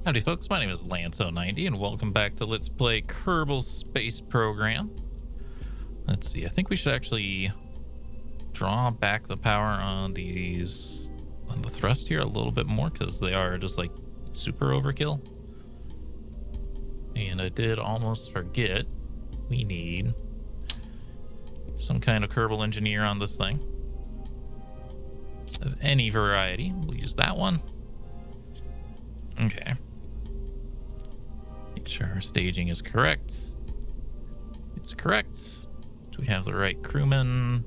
Howdy folks, my name is Lance090 and welcome back to Let's Play Kerbal Space Program. Let's see, I think we should actually draw back the power on the thrust here a little bit more because they are just like super overkill. And I did almost forget we need some kind of Kerbal engineer on this thing. Of any variety, we'll use that one. Okay. Make sure our staging is correct. It's correct. Do we have the right crewman?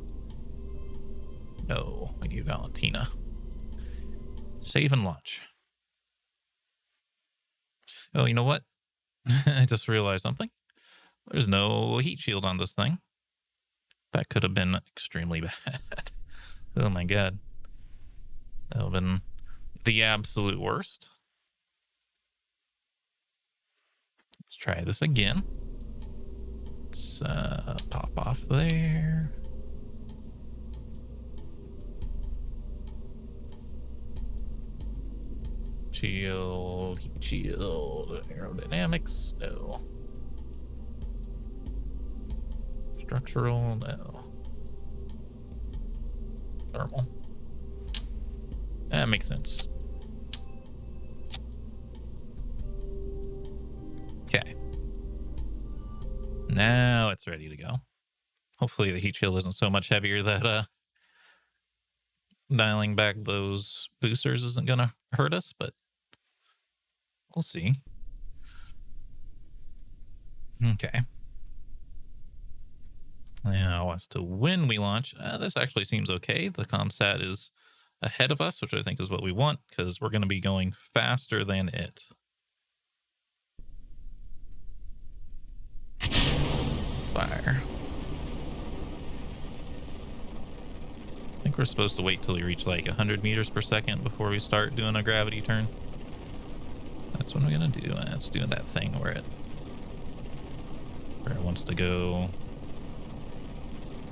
No, I need Valentina. Save and launch. Oh, you know what? I just realized something. There's no heat shield on this thing. That could have been extremely bad. Oh my god. That would have been the absolute worst. Let's try this again. Let's pop off there. Shield, heat shield, aerodynamics, no. Structural, no. Thermal. That makes sense. Okay. Now it's ready to go. Hopefully the heat shield isn't so much heavier that dialing back those boosters isn't gonna hurt us, but we'll see. Okay. Now as to when we launch, this actually seems okay. The ComSat is ahead of us, which I think is what we want because we're going to be going faster than it. Fire. I think we're supposed to wait till we reach like 100 meters per second before we start doing a gravity turn. That's what we're going to do. It's doing that thing where it wants to go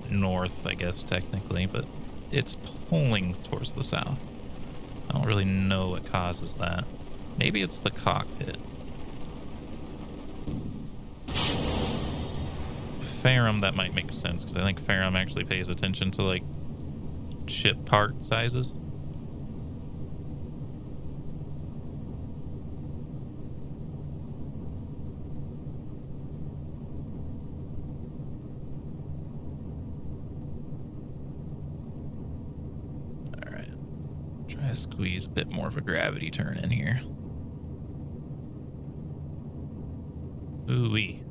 north, I guess, technically, but it's pulling towards the south. I don't really know what causes that. Maybe it's the cockpit. Ferrum, that might make sense, because I think Ferrum actually pays attention to, like, ship part sizes. Squeeze a bit more of a gravity turn in here. Ooh-wee.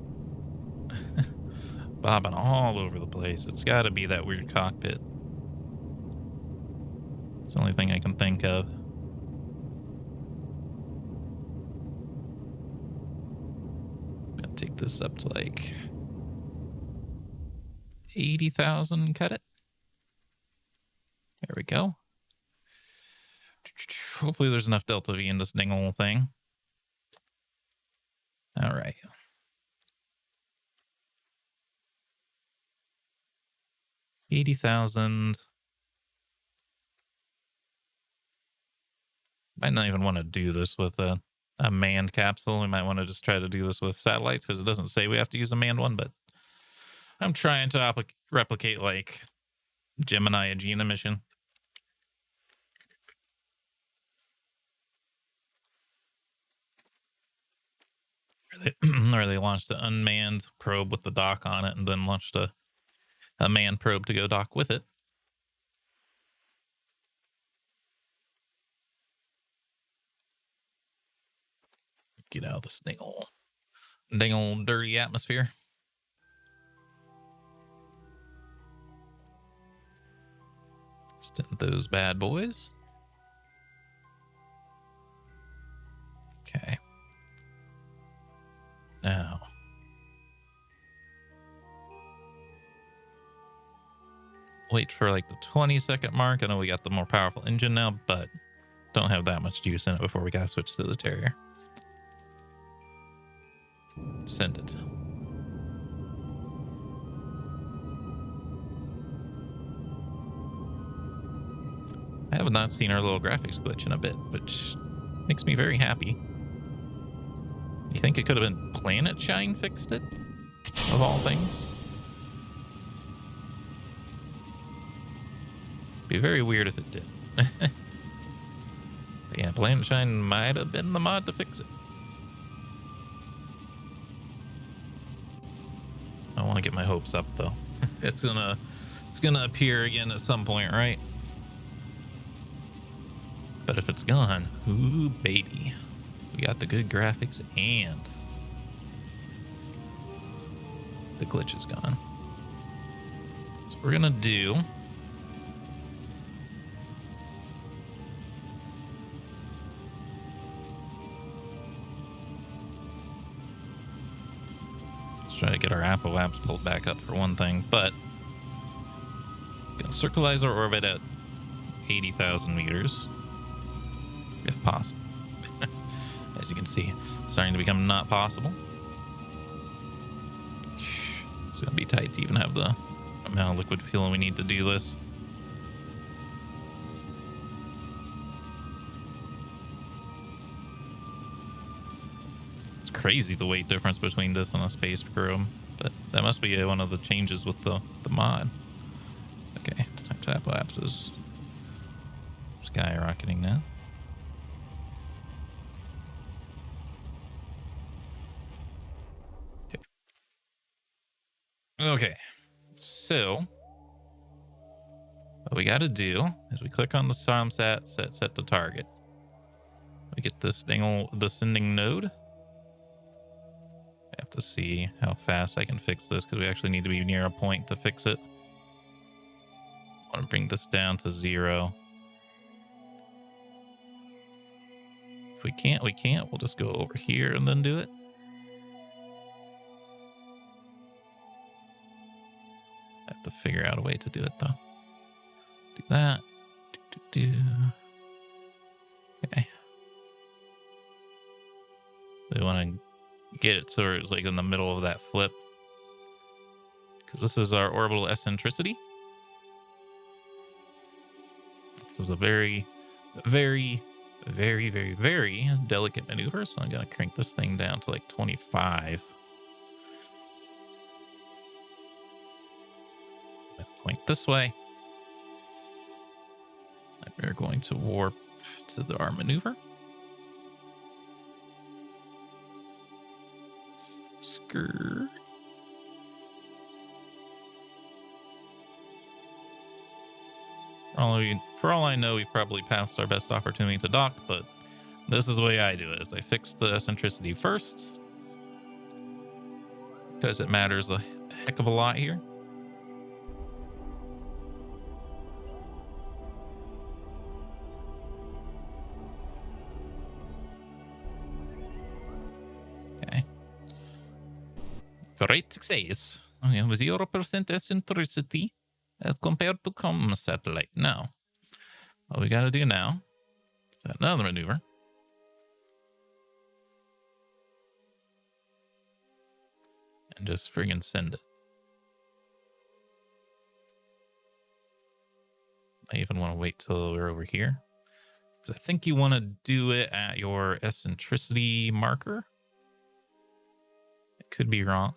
Bobbing all over the place. It's got to be that weird cockpit. It's the only thing I can think of. I'm gonna take this up to like 80,000, cut it. There we go. Hopefully there's enough delta V in this dang old thing. All right. $80,000. Might not even want to do this with a manned capsule. We might want to just try to do this with satellites because it doesn't say we have to use a manned one, but I'm trying to replicate like Gemini Agena mission. Or they launched an unmanned probe with the dock on it and then launched a manned probe to go dock with it. Get out of this dang old dirty atmosphere. Stint those bad boys. Okay. Now. Wait for like the 20-second mark. I know we got the more powerful engine now, but don't have that much juice in it before we gotta switch to the Terrier. Send it. I have not seen our little graphics glitch in a bit, which makes me very happy. You think it could have been Planet Shine fixed it? Of all things? Be very weird if it did. But yeah, Planet Shine might have been the mod to fix it. I don't want to get my hopes up though. It's gonna appear again at some point, right? But if it's gone, ooh baby, we got the good graphics and the glitch is gone. So we're gonna do try to get our apoapse pulled back up for one thing, but gonna circularize our orbit at 80,000 meters if possible. As you can see, it's starting to become not possible. It's gonna be tight to even have the amount of liquid fuel we need to do this. It's crazy the weight difference between this and a space program, but that must be one of the changes with the mod. Okay, time to apoapse is skyrocketing now. Okay, so what we got to do is we click on the SomSat, set to target. We get this descending node. I have to see how fast I can fix this because we actually need to be near a point to fix it. I want to bring this down to 0. If we can't, we can't. We'll just go over here and then do it. I have to figure out a way to do it though. Do that. Okay. We want to get it so it's like in the middle of that flip, because this is our orbital eccentricity. This is a very, very, very, very, very delicate maneuver. So I'm going to crank this thing down to like 25. Point this way. And we're going to warp to our maneuver. Skrrr. For all I know, we've probably passed our best opportunity to dock, but this is the way I do it, is I fix the eccentricity first, because it matters a heck of a lot here. Okay. Great success. Okay, with 0% eccentricity as compared to common satellite. Now, what we got to do now is another maneuver. And just friggin' send it. I even want to wait till we're over here. I think you want to do it at your eccentricity marker. It could be wrong.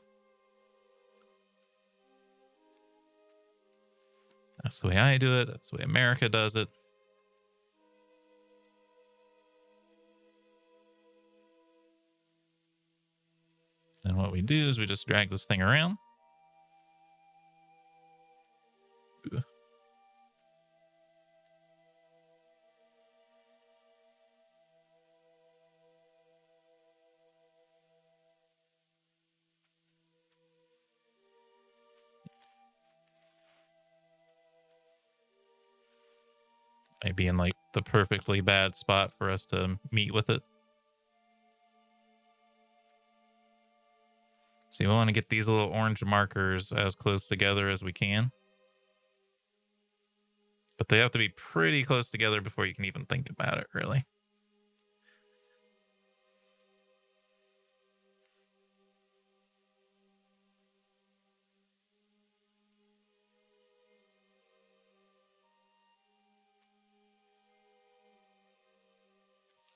That's the way I do it. That's the way America does it. And what we do is we just drag this thing around. Ooh. Might be in like the perfectly bad spot for us to meet with it. So we want to get these little orange markers as close together as we can. But they have to be pretty close together before you can even think about it, really.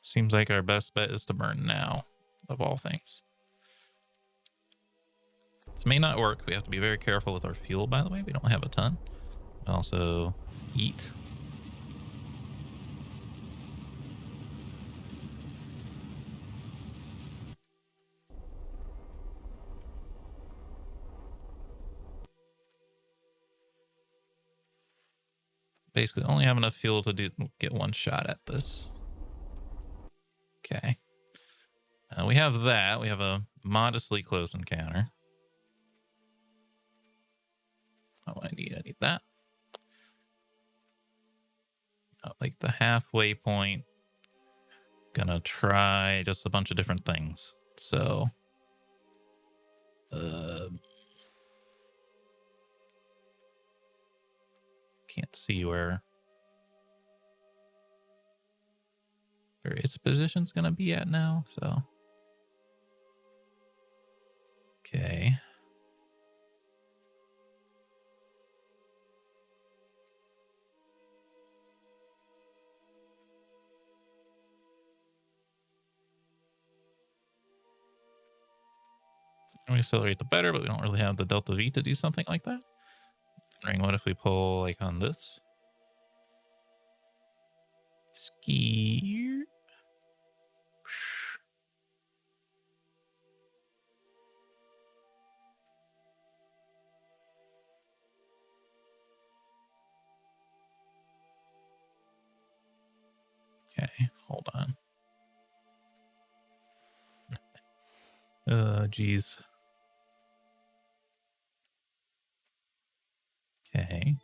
Seems like our best bet is to burn now. of all things. This may not work. We have to be very careful with our fuel, by the way. We don't have a ton. Also, eat. Basically, only have enough fuel to get one shot at this. Okay. We have that. We have a modestly close encounter. Oh, I need that. Like the halfway point. Gonna try just a bunch of different things. So, can't see where its position's gonna be at now. So, okay. We accelerate the better, but we don't really have the delta V to do something like that. Wondering what if we pull like on this? Ski. Okay, hold on. Geez. Okay.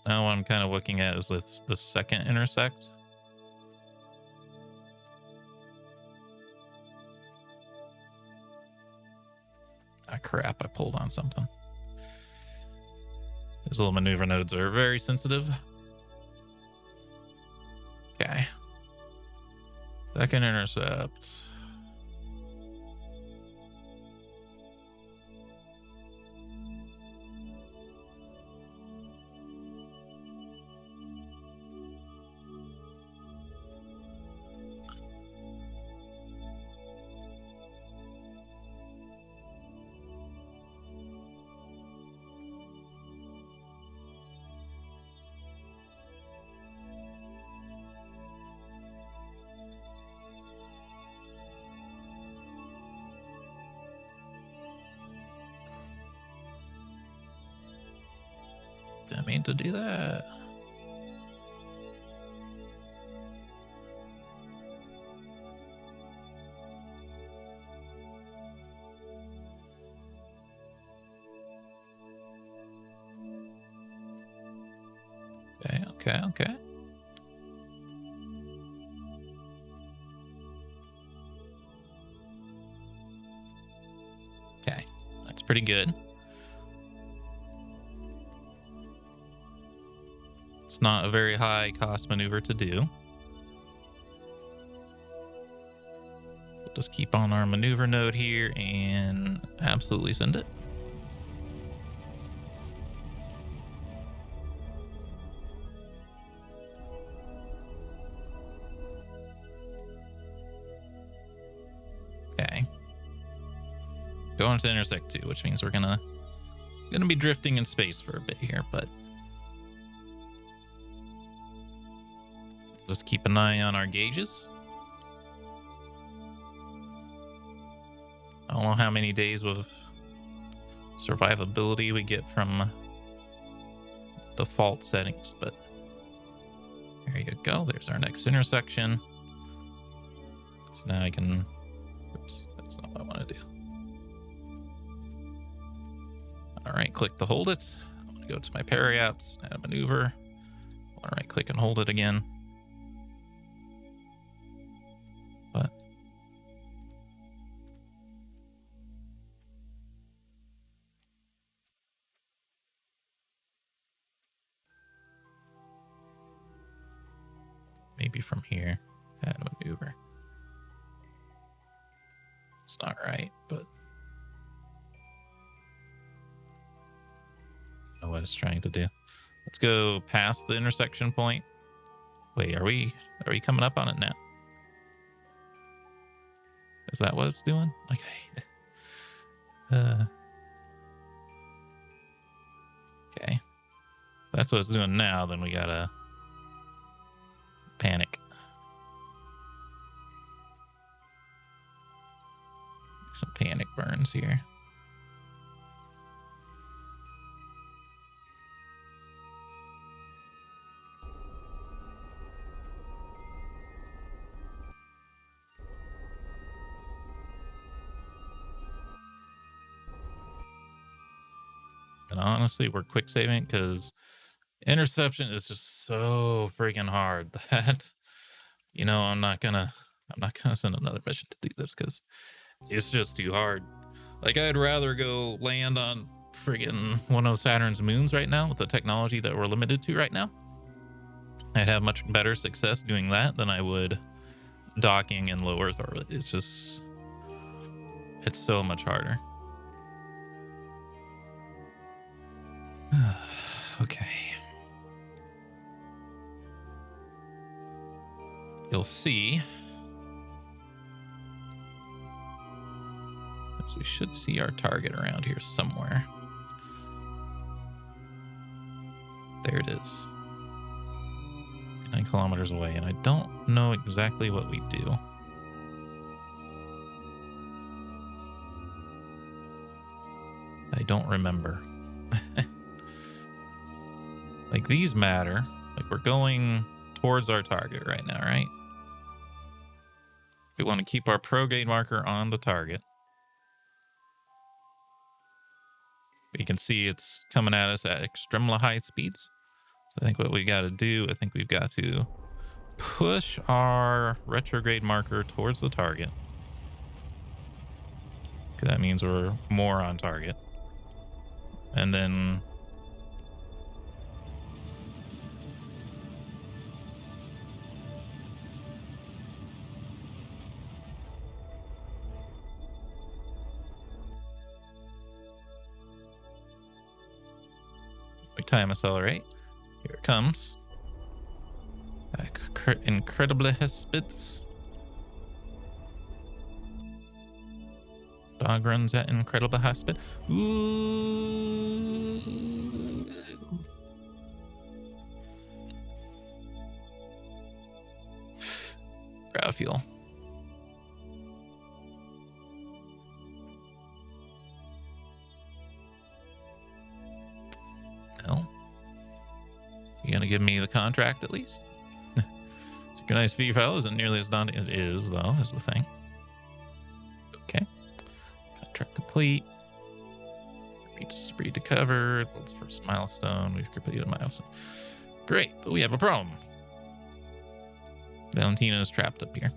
Now what I'm kind of looking at is let's the second intersect. Ah, crap, I pulled on something. Those little maneuver nodes are very sensitive. Okay. Second intercept. Didn't mean to do that. Okay. Okay, that's pretty good. It's not a very high cost maneuver to do. We'll just keep on our maneuver node here and absolutely send it. Okay. Going to intersect 2, which means we're gonna be drifting in space for a bit here, but just keep an eye on our gauges. I don't know how many days of survivability we get from default settings, but there you go. There's our next intersection. So now I can, oops, that's not what I want to do. All right, click to hold it. I want to go to my periaps, add a maneuver. All right, click and hold it again. But maybe from here, add a maneuver. It's not right, but I know what it's trying to do. Let's go past the intersection point. Wait, are we coming up on it now? Is that what it's doing? Like, okay. That's what it's doing now, then we gotta panic. Some panic burns here. And honestly, we're quick saving because interception is just so freaking hard that, you know, I'm not gonna send another mission to do this because it's just too hard. Like, I'd rather go land on friggin' one of Saturn's moons right now with the technology that we're limited to right now. I'd have much better success doing that than I would docking in low Earth orbit. It's just, it's so much harder. Okay. You'll see. As we should see our target around here somewhere. There it is. 9 kilometers away, and I don't know exactly what we do. I don't remember. Like, these matter. Like, we're going towards our target right now, right? We want to keep our prograde marker on the target. You can see it's coming at us at extremely high speeds. So I think what we got to do, I think we've got to push our retrograde marker towards the target. Because that means we're more on target. And then we time accelerate. Here it comes. Incredibly high speeds. Dog runs at incredibly high speed. Ooh. Ground fuel. Well, you gonna give me the contract at least? Synchronized feed file isn't nearly as daunting as it is, though, is the thing. Okay. Contract complete. Reach speed to cover. That's the first milestone. We've completed a milestone. Great, but we have a problem. Valentina is trapped up here.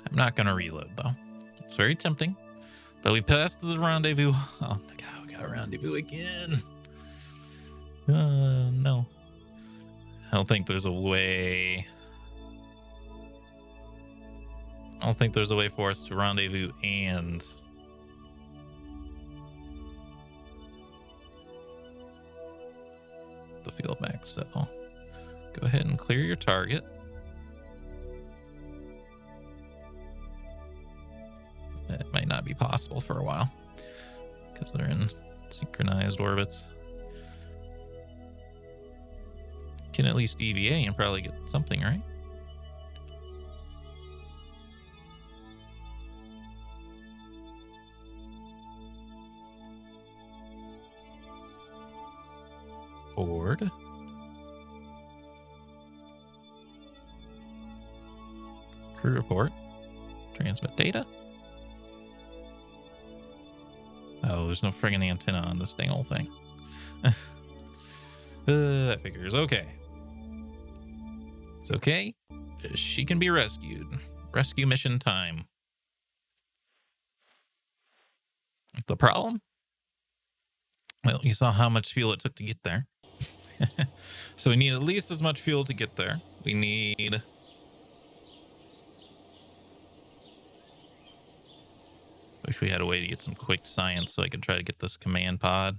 I'm not going to reload, though. It's very tempting. But we passed the rendezvous. Oh, my God, we got a rendezvous again. No. I don't think there's a way. I don't think there's a way for us to rendezvous and the field back. So go ahead and clear your target. It might not be possible for a while because they're in synchronized orbits. Can at least EVA and probably get something, right? Board. Crew report. Transmit data. Oh, there's no friggin' antenna on this dang old thing. That figures. Okay. It's okay. She can be rescued. Rescue mission time. The problem? Well, you saw how much fuel it took to get there. So we need at least as much fuel to get there. We need... Wish we had a way to get some quick science so I could try to get this command pod.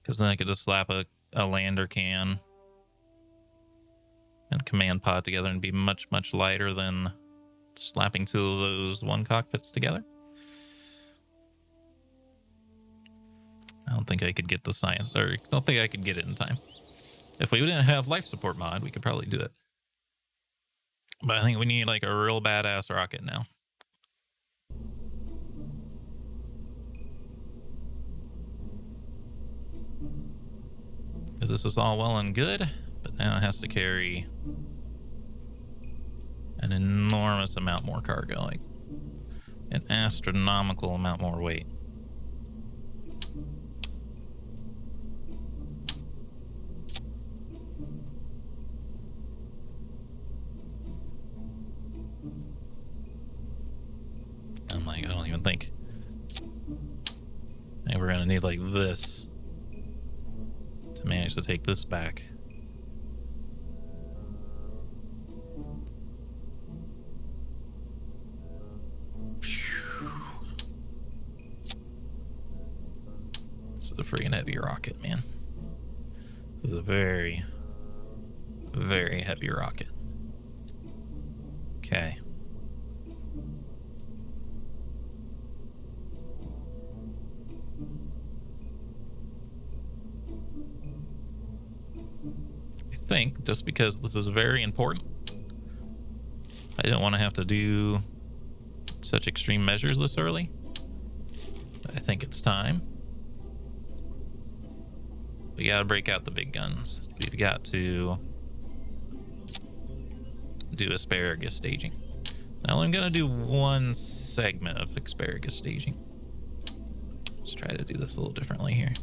Because then I could just slap a lander can and command pod together and be much, much lighter than slapping two of those one cockpits together. I don't think I could get the science, or I don't think I could get it in time. If we didn't have life support mod, we could probably do it. But I think we need like a real badass rocket now. Because this is all well and good, but now it has to carry an enormous amount more cargo, like an astronomical amount more weight. I'm like, I don't even think we're gonna need like this to manage to take this back. This is a freaking heavy rocket, man. This is a very, very heavy rocket. Okay. I think just because this is very important, I didn't want to have to do such extreme measures this early. I think it's time. We gotta break out the big guns. We've got to do asparagus staging. Now I'm gonna do one segment of asparagus staging. Let's try to do this a little differently here.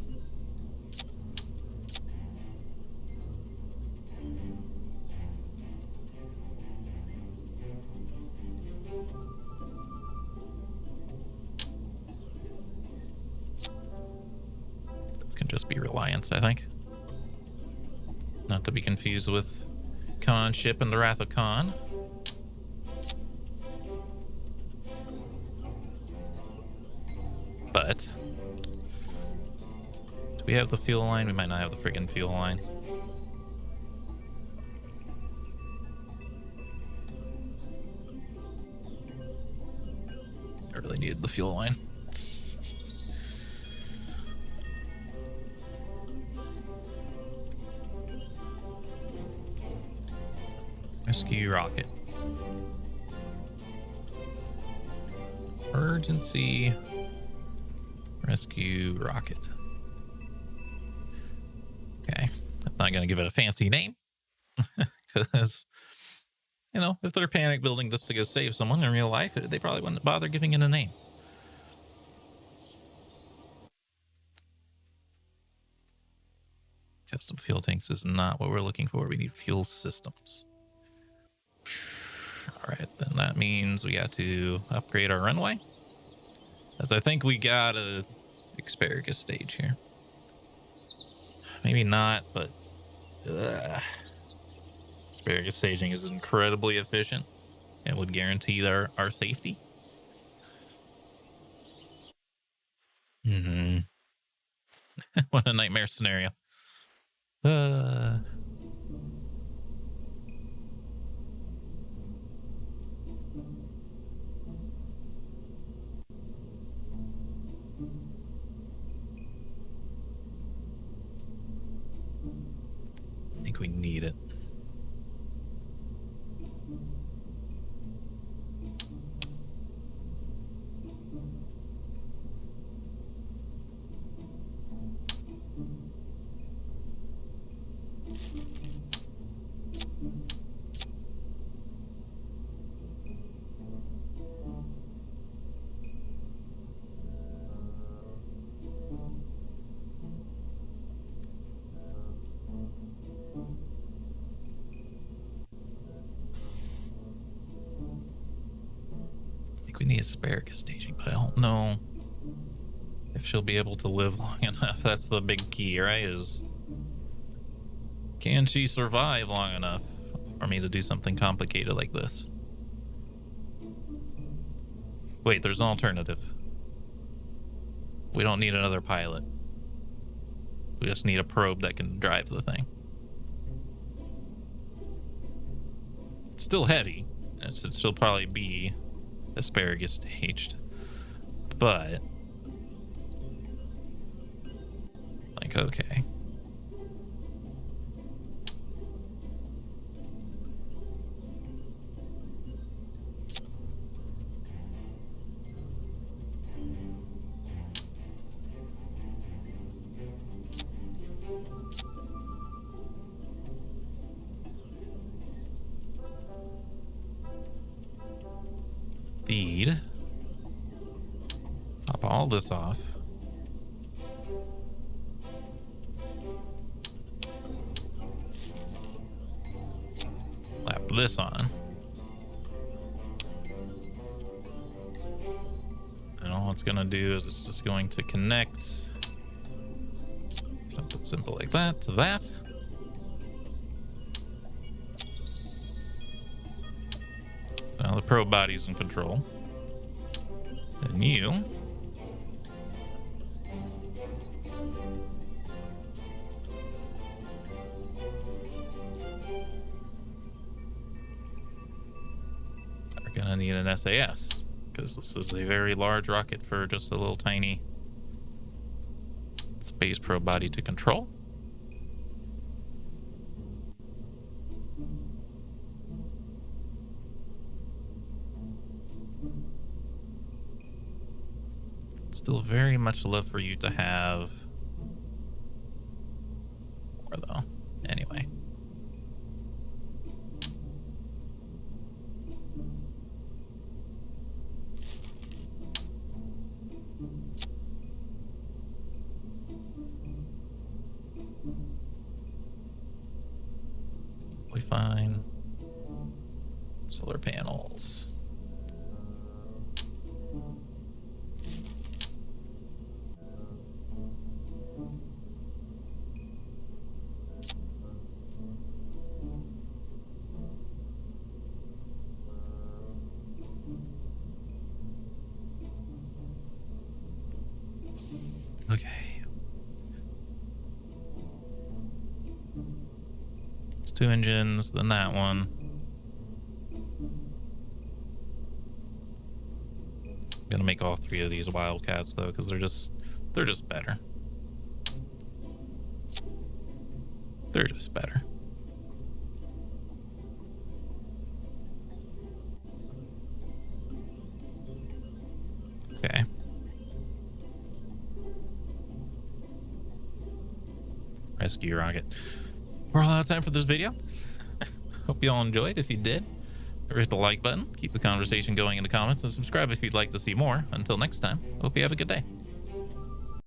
Can just be Reliance, I think. Not to be confused with Khan ship and the Wrath of Khan. But do we have the fuel line? We might not have the friggin' fuel line. I really needed the fuel line. Rescue rocket. Emergency rescue rocket. Okay. I'm not going to give it a fancy name. Because, you know, if they're panic building this to go save someone in real life, they probably wouldn't bother giving it a name. Custom fuel tanks is not what we're looking for. We need fuel systems. All right, then that means we got to upgrade our runway. As I think we got a asparagus stage here. Maybe not, but asparagus staging is incredibly efficient and would guarantee our safety. What a nightmare scenario. I think we need it. We need asparagus staging, but I don't know if she'll be able to live long enough. That's the big key, right? Is can she survive long enough for me to do something complicated like this? Wait, there's an alternative. We don't need another pilot. We just need a probe that can drive the thing. It's still heavy. It'd still probably be asparagus staged. But, like, okay. Feed. Pop all this off. Slap this on. And all it's gonna do is it's just going to connect something simple like that to that. Now the probe body's in control. And you are gonna need an SAS, because this is a very large rocket for just a little tiny space probe body to control. Still very much love for you to have more, though. Anyway. We find solar panels. Okay. It's 2 engines, then that one. I'm gonna make all 3 of these Wildcats though, because they're just better. They're just better. Okay. Rescue rocket. We're all out of time for this video. Hope you all enjoyed. If you did, hit the like button, keep the conversation going in the comments, and subscribe if you'd like to see more. Until next time, hope you have a good day.